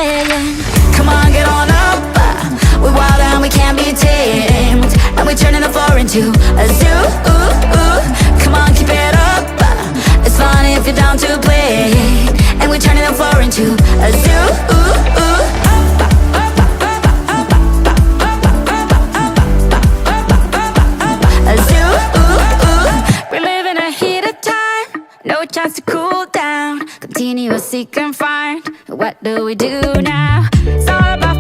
playing. Come on, get on up. We're wild and we can't be tamed, and we're turning the floor into a zoo. Come on, keep it up. It's fun if you're down to play, and we're turning the floor into a zoo. A zoo. We're living a heated time, no chance to cool down. Continuously confined. What do we do now? It's all about